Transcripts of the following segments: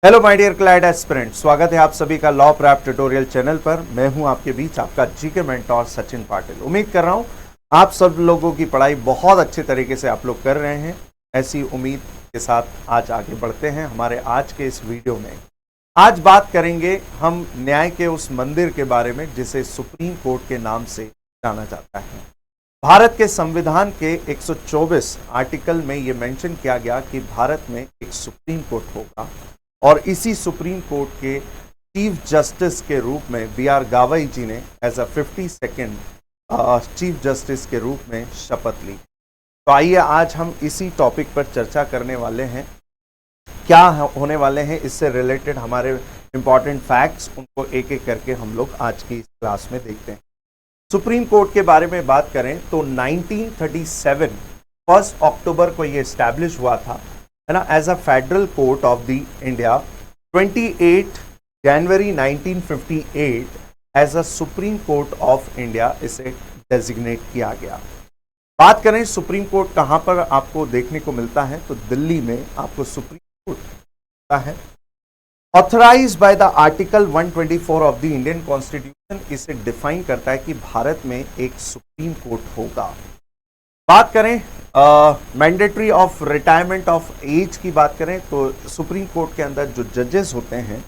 Hello my dear CLAT aspirant, स्वागत है आप सभी का लॉ प्रैप ट्यूटोरियल चैनल पर। मैं हूं आपके बीच आपका जीके मेंटोर सचिन पाटिल। उम्मीद कर रहा हूं आप सब लोगों की पढ़ाई बहुत अच्छे तरीके से आप लोग कर रहे हैं। ऐसी उम्मीद के साथ आज आगे बढ़ते हैं। हमारे आज के इस वीडियो में आज बात करेंगे हम न्याय के उस मंदिर के बारे में जिसे सुप्रीम कोर्ट के नाम से जाना जाता है। भारत के संविधान के 124 आर्टिकल में यह मेंशन किया गया कि भारत में एक सुप्रीम कोर्ट होगा और इसी सुप्रीम कोर्ट के चीफ जस्टिस के रूप में बी.आर. गावई जी ने as a 52nd chief justice के रूप में शपथ ली। तो आइए आज हम इसी टॉपिक पर चर्चा करने वाले हैं। क्या होने वाले हैं इससे रिलेटेड हमारे इंपॉर्टेंट फैक्ट्स, उनको एक एक करके हम लोग आज की इस क्लास में देखते हैं। सुप्रीम कोर्ट के बारे में बात करें तो 1937 1 अक्टूबर को ये एस्टैब्लिश हुआ था, है ना, as a federal court of the India. 28 जनवरी 1958 as a supreme court of India इसे डेजिग्नेट किया गया। बात करें सुप्रीम कोर्ट कहां पर आपको देखने को मिलता है तो दिल्ली में आपको सुप्रीम कोर्ट मिलता है। Authorised by the article 124 of the Indian constitution, इसे डिफाइन करता है कि भारत में एक सुप्रीम कोर्ट होगा। बात करें mandatory of retirement of age की बात करें तो सुप्रीम कोर्ट के अंदर जो जजेस होते हैं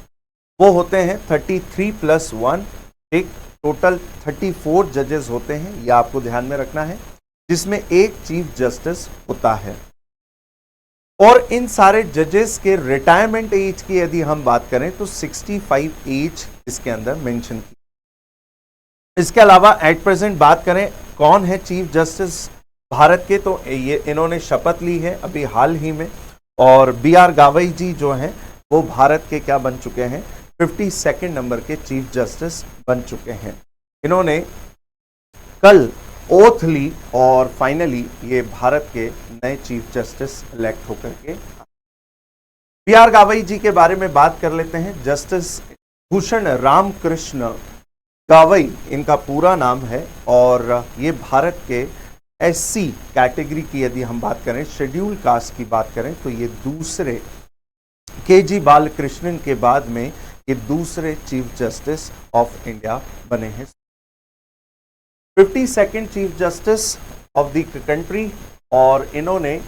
वो होते हैं 33+1, एक टोटल 34 जजेस होते हैं, यह आपको ध्यान में रखना है, जिसमें एक चीफ जस्टिस होता है। और इन सारे जजेस के रिटायरमेंट एज की यदि हम बात करें तो 65 एज इसके अंदर मेंशन की। इसके अलावा एट प्रेजेंट बात करें कौन है चीफ जस्टिस भारत के, तो ये इन्होंने शपथ ली है अभी हाल ही में, और बी.आर. गावई जी जो हैं वो भारत के क्या बन चुके हैं, 52nd नंबर के चीफ जस्टिस बन चुके हैं। इन्होंने कल ओथ ली और फाइनली ये भारत के नए चीफ जस्टिस इलेक्ट होकर के। बी.आर. गावई जी के बारे में बात कर लेते हैं। जस्टिस भूषण रामकृष्ण गावई इनका पूरा नाम है और ये भारत के SC कैटेगरी की यदि हम बात करें, शेड्यूल कास्ट की बात करें तो ये दूसरे के.जी. बालकृष्णन के बाद में ये दूसरे चीफ जस्टिस ऑफ इंडिया बने हैं। 52nd chief justice of the country, और इन्होंने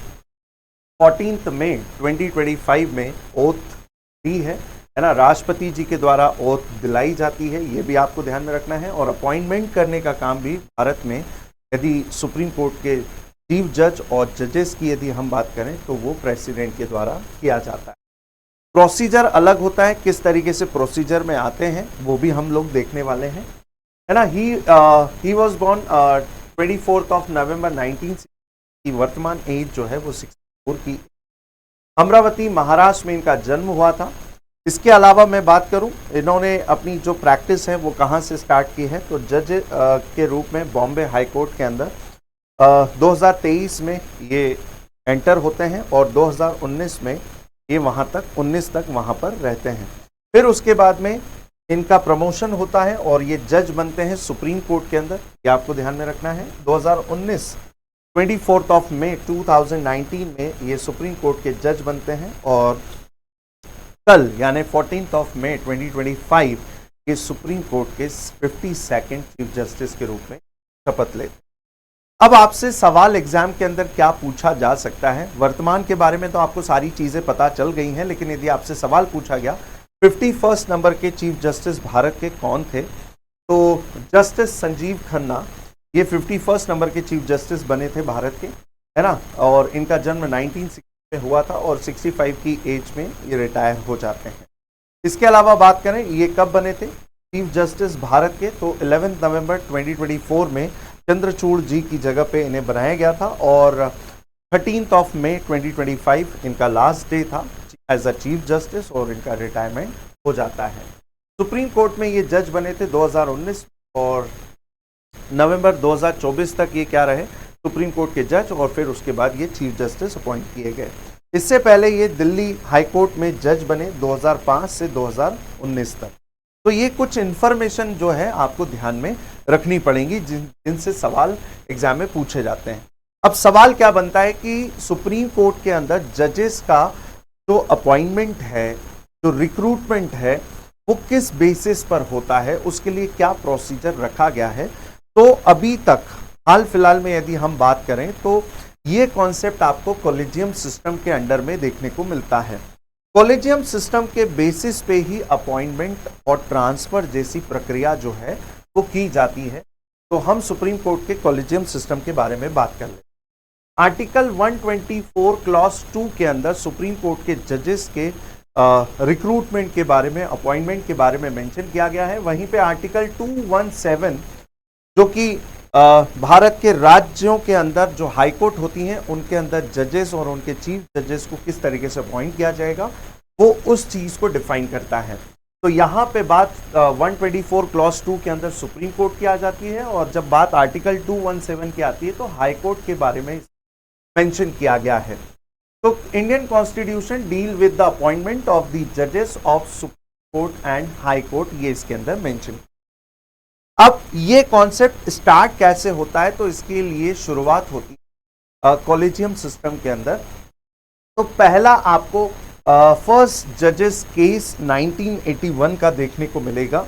14 मई 2025 में ओथ दी है ना, राष्ट्रपति जी के द्वारा ओथ दिलाई जाती है, ये भी आपको ध्यान में रखना है। और अपॉइंटमेंट करने का काम भी भारत में यदि सुप्रीम कोर्ट के चीफ जज और जजेस की यदि हम बात करें तो वो प्रेसिडेंट के द्वारा किया जाता है। प्रोसीजर अलग होता है, किस तरीके से प्रोसीजर में आते हैं वो भी हम लोग देखने वाले हैं, है ना। ही वॉज बॉर्न 24 नवंबर 1960 की वर्तमान एज जो है वो 64 की। अमरावती महाराष्ट्र में इनका जन्म हुआ था। इसके अलावा मैं बात करूं, इन्होंने अपनी जो प्रैक्टिस है वो कहां से स्टार्ट की है तो जज के रूप में बॉम्बे हाई कोर्ट के अंदर 2023 में ये एंटर होते हैं और 2019 में ये वहां तक 19 तक वहां पर रहते हैं। फिर उसके बाद में इनका प्रमोशन होता है और ये जज बनते हैं सुप्रीम कोर्ट के अंदर, ये आपको ध्यान में रखना है। 2019 24 मई 2019 में ये सुप्रीम कोर्ट के जज बनते हैं और कल यानी 14 मई 2025 ये सुप्रीम कोर्ट के 52nd चीफ जस्टिस के रूप में शपथ लेते। अब आपसे सवाल एग्जाम के अंदर क्या पूछा जा सकता है, वर्तमान के बारे में तो आपको सारी चीजें पता चल गई हैं, लेकिन यदि आपसे सवाल पूछा गया 51st नंबर के चीफ जस्टिस भारत के कौन थे, तो जस्टिस संजीव खन्ना ये 51st नंबर के चीफ जस्टिस बने थे भारत के, है ना, और इनका जन्म 1960 में हुआ था और 65 की एज में ये रिटायर हो जाते हैं। इसके अलावा बात करें ये कब बने थे चीफ जस्टिस भारत के, तो 11 नवंबर 2024 में चंद्रचूड़ जी की जगह पे इन्हें बनाया गया था और 13 मई 2025 इनका लास्ट डे था एज अ चीफ जस्टिस और इनका रिटायरमेंट हो जाता है। सुप्रीम कोर्ट में ये जज बने थे 2019 और नवंबर 2024 तक ये क्या रहे, सुप्रीम कोर्ट के जज, और फिर उसके बाद ये चीफ जस्टिस अपॉइंट किए गए। इससे पहले ये दिल्ली हाई कोर्ट में जज बने 2005 से 2019 तक। तो ये कुछ इंफॉर्मेशन जो है आपको ध्यान में रखनी पड़ेगी जिनसे सवाल एग्जाम में पूछे जाते हैं। अब सवाल क्या बनता है कि सुप्रीम कोर्ट के अंदर जजेस का जो अपॉइंटमेंट है जो रिक्रूटमेंट है वो किस बेसिस पर होता है, उसके लिए क्या प्रोसीजर रखा गया है। तो अभी तक हाल फिलहाल में यदि हम बात करें तो ये कॉन्सेप्ट आपको कॉलेजियम सिस्टम के अंडर में देखने को मिलता है। कॉलेजियम सिस्टम के बेसिस पे ही अपॉइंटमेंट और ट्रांसफर जैसी प्रक्रिया जो है वो की जाती है। तो हम सुप्रीम कोर्ट के कॉलेजियम सिस्टम के बारे में बात कर लें। आर्टिकल 124 क्लॉज 2 के अंदर सुप्रीम कोर्ट के जजेस के रिक्रूटमेंट के बारे में, अपॉइंटमेंट के बारे में मेंशन किया गया है। वहीं पे आर्टिकल 217 जो कि भारत के राज्यों के अंदर जो हाई कोर्ट होती हैं उनके अंदर जजेस और उनके चीफ जजेस को किस तरीके से अपॉइंट किया जाएगा, वो उस चीज को डिफाइन करता है। तो यहाँ पे बात 124 क्लॉज 2 के अंदर सुप्रीम कोर्ट की आ जाती है, और जब बात आर्टिकल 217 की आती है तो हाई कोर्ट के बारे में मेंशन किया गया है। तो Indian constitution deal with the appointment of the जजेस of supreme court and high court, ये इसके अंदर मेंशन। अब ये कॉन्सेप्ट स्टार्ट कैसे होता है, तो इसके लिए शुरुआत होती है कॉलेजियम सिस्टम के अंदर। तो पहला आपको फर्स्ट जजेस केस 1981 का देखने को मिलेगा,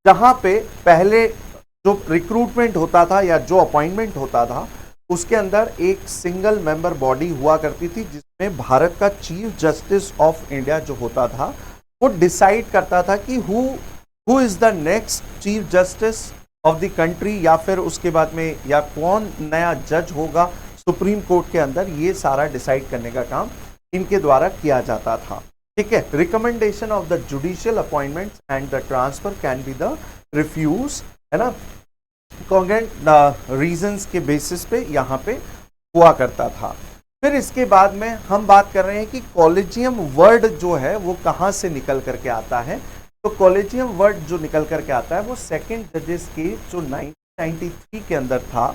जहां पे पहले जो रिक्रूटमेंट होता था या जो अपॉइंटमेंट होता था उसके अंदर एक सिंगल मेंबर बॉडी हुआ करती थी, जिसमें भारत का चीफ जस्टिस ऑफ इंडिया जो होता था वो डिसाइड करता था कि who is the next chief justice of the country, या फिर उसके बाद में या कौन नया जज होगा सुप्रीम कोर्ट के अंदर। ये सारा डिसाइड करने का काम इनके द्वारा किया जाता था। ठीक है, recommendation of the judicial appointments and the transfer can be the refuse, है ना, कॉन्ग्रेंट रीजंस के बेसिस पे यहाँ पे हुआ करता था। फिर इसके बाद में हम बात कर रहे हैं कि कॉलेजियम वर्ड जो है वो कहाँ से निकल करके आता है। तो कॉलेजियम वर्ड जो निकल करके आता है वो सेकंड जजेस के जो 1993 के अंदर था,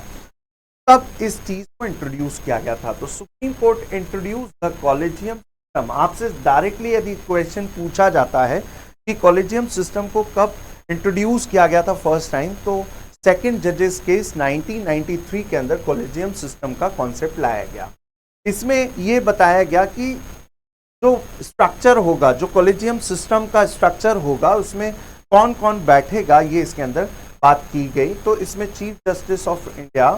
तब इस चीज को इंट्रोड्यूस किया गया था। तो supreme court introduce the collegium system. आपसे डायरेक्टली यदि क्वेश्चन पूछा जाता है कि कॉलेजियम सिस्टम को कब इंट्रोड्यूस किया गया था फर्स्ट टाइम, तो सेकंड जजेस केस 1993 के अंदर कॉलेजियम सिस्टम का कॉन्सेप्ट लाया गया। इसमें यह बताया गया कि जो स्ट्रक्चर होगा, जो कॉलेजियम सिस्टम का स्ट्रक्चर होगा, उसमें कौन कौन बैठेगा, ये इसके अंदर बात की गई। तो इसमें चीफ जस्टिस ऑफ इंडिया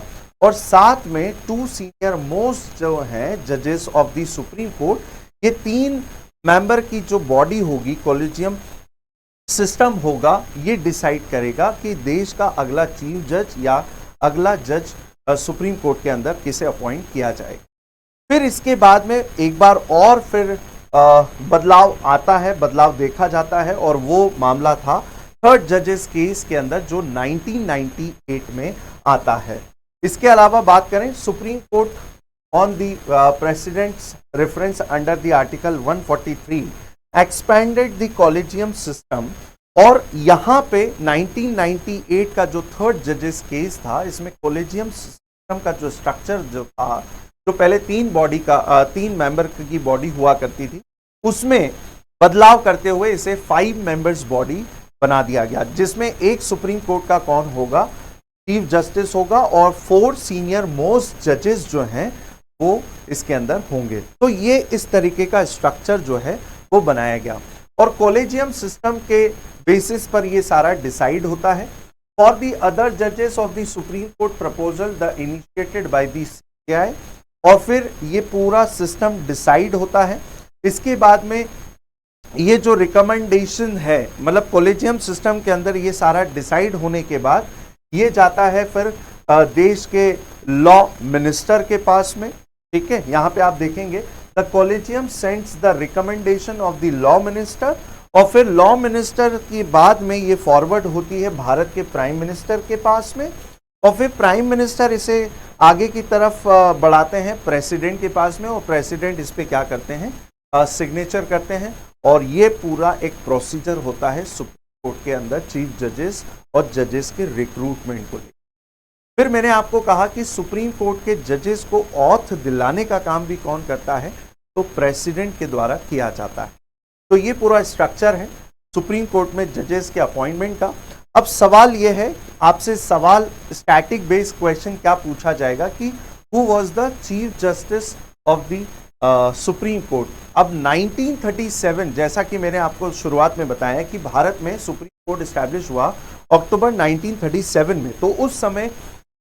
और साथ में 2 सीनियर मोस्ट जो हैं जजेस ऑफ द सुप्रीम कोर्ट, ये 3 मेंबर की जो बॉडी होगी, कॉलेजियम सिस्टम होगा, ये डिसाइड करेगा कि देश का अगला चीफ जज या अगला जज सुप्रीम कोर्ट के अंदर किसे अपॉइंट किया जाएगा। फिर इसके बाद में एक बार और फिर बदलाव आता है, बदलाव देखा जाता है, और वो मामला था थर्ड जजेस केस के अंदर जो 1998 में आता है। इसके अलावा बात करें supreme court on the president's reference under the article 143 expanded the collegium system, और यहाँ पे 1998 का जो थर्ड जजेस केस था, इसमें कॉलेजियम सिस्टम का जो स्ट्रक्चर जो था, जो पहले 3 मेंबर की बॉडी हुआ करती थी, उसमें बदलाव करते हुए इसे 5 मेंबर्स बॉडी बना दिया गया, जिसमें एक सुप्रीम कोर्ट का कौन होगा, चीफ जस्टिस होगा, और 4 सीनियर मोस्ट जजेस जो हैं वो इसके अंदर होंगे। तो ये इस तरीके का स्ट्रक्चर जो है वो बनाया गया, और कॉलेजियम सिस्टम के बेसिस पर ये सारा डिसाइड होता है। फॉर द अदर जजेस of the supreme court proposal the initiated by the CJI, और फिर ये पूरा सिस्टम डिसाइड होता है। इसके बाद में ये जो रिकमेंडेशन है, मतलब कॉलेजियम सिस्टम के अंदर ये सारा डिसाइड होने के बाद ये जाता है फिर देश के लॉ मिनिस्टर के पास में। ठीक है, यहाँ पे आप देखेंगे the collegium sends the recommendation of the law minister, और फिर लॉ मिनिस्टर के बाद में ये फॉरवर्ड होती है भारत के प्राइम मिनिस्टर के पास में, और फिर प्राइम मिनिस्टर इसे आगे की तरफ बढ़ाते हैं प्रेसिडेंट के पास में, और प्रेसिडेंट इस पे क्या करते हैं, सिग्नेचर करते हैं, और ये पूरा एक प्रोसीजर होता है सुप्रीम कोर्ट के अंदर चीफ जजेस और जजेस के रिक्रूटमेंट को लेकर। फिर मैंने आपको कहा कि सुप्रीम कोर्ट के जजेस को ऑथ दिलाने का काम भी कौन करता है, तो प्रेसिडेंट के द्वारा किया जाता है। तो ये पूरा स्ट्रक्चर है सुप्रीम कोर्ट में जजेस के अपॉइंटमेंट का। अब सवाल ये है, आपसे सवाल स्टैटिक बेस्ड क्वेश्चन क्या पूछा जाएगा कि who was the chief justice of the supreme court. अब 1937, जैसा कि मैंने आपको शुरुआत में बताया कि भारत में सुप्रीम कोर्ट इस्टेब्लिश हुआ अक्टूबर 1937 में। तो उस समय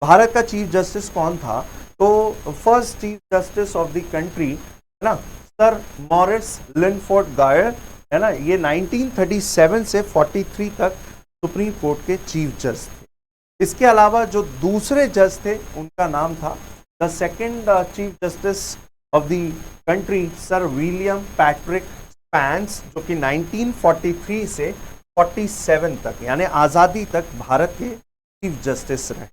भारत का चीफ जस्टिस कौन था? तो first chief justice of the country है ना, सर मॉरिस लिनफोर्ड गायर, है ना। ये 1937 से 43 तक सुप्रीम कोर्ट के चीफ जज थे। इसके अलावा जो दूसरे जज थे उनका नाम था the second chief justice of the country, sir William Patrick स्पैंस, जो कि 1943 से 47 तक यानी आज़ादी तक भारत के चीफ जस्टिस रहे।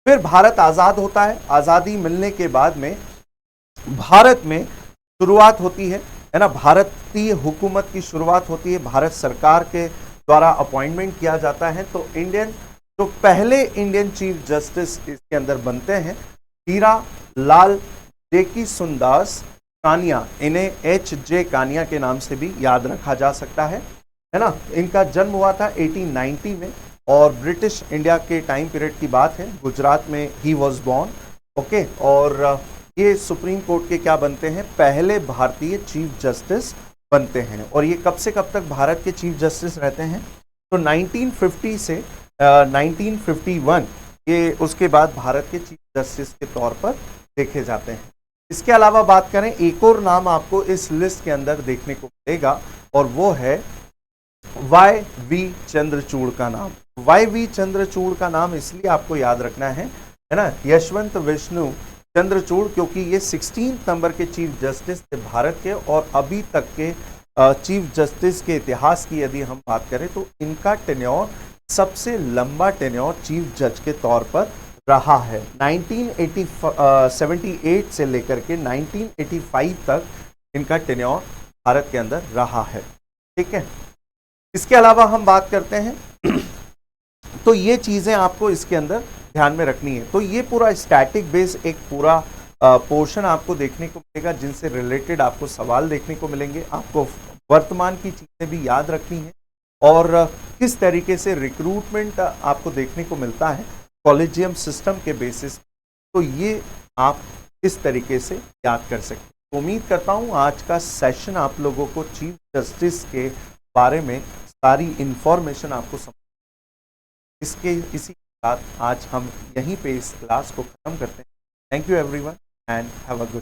फिर भारत आज़ाद होता है। आज़ादी मिलने के बाद में भारत में शुरुआत होती है ना, भारतीय हुकूमत की शुरुआत होती है, भारत सरकार के द्वारा अपॉइंटमेंट किया जाता है। तो जो पहले इंडियन चीफ जस्टिस इसके अंदर बनते हैं, हीरा लाल जेकी सुंदास कानिया, इन्हें H.J. कानिया के नाम से भी याद रखा जा सकता है ना। इनका जन्म हुआ था 1890 में और ब्रिटिश इंडिया के टाइम पीरियड की बात है, गुजरात में ही वॉज बॉर्न। ओके, और ये सुप्रीम कोर्ट के क्या बनते हैं? पहले भारतीय चीफ जस्टिस बनते हैं। और ये कब से कब तक भारत के चीफ जस्टिस रहते हैं? तो 1950 से 1951 ये उसके बाद भारत के चीफ जस्टिस के तौर पर देखे जाते हैं। इसके अलावा बात करें, एक और नाम आपको इस लिस्ट के अंदर देखने को मिलेगा और वो है Y.V. चंद्रचूड़ का नाम। Y.V. चंद्रचूड़ का नाम इसलिए आपको याद रखना है ना, यशवंत विष्णु चंद्रचूड़, क्योंकि ये 16 नंबर के चीफ जस्टिस थे भारत के। और अभी तक के चीफ जस्टिस के इतिहास की यदि हम बात करें तो इनका टेन्योर सबसे लंबा टेन्योर चीफ जज के तौर पर रहा है। 1978 से लेकर के 1985 तक इनका टेन्योर भारत के अंदर रहा है। ठीक है, इसके अलावा हम बात करते हैं तो ये चीज़ें आपको इसके अंदर ध्यान में रखनी है। तो ये पूरा स्टैटिक बेस एक पूरा पोर्शन आपको देखने को मिलेगा, जिनसे रिलेटेड आपको सवाल देखने को मिलेंगे। आपको वर्तमान की चीज़ें भी याद रखनी है और किस तरीके से रिक्रूटमेंट आपको देखने को मिलता है कॉलेजियम सिस्टम के बेसिस, तो ये आप इस तरीके से याद कर सकते हैं। तो उम्मीद करता हूँ आज का सेशन आप लोगों को चीफ जस्टिस के बारे में सारी इंफॉर्मेशन आपको इसी के साथ आज हम यहीं पे इस क्लास को खत्म करते हैं। Thank you everyone and have a good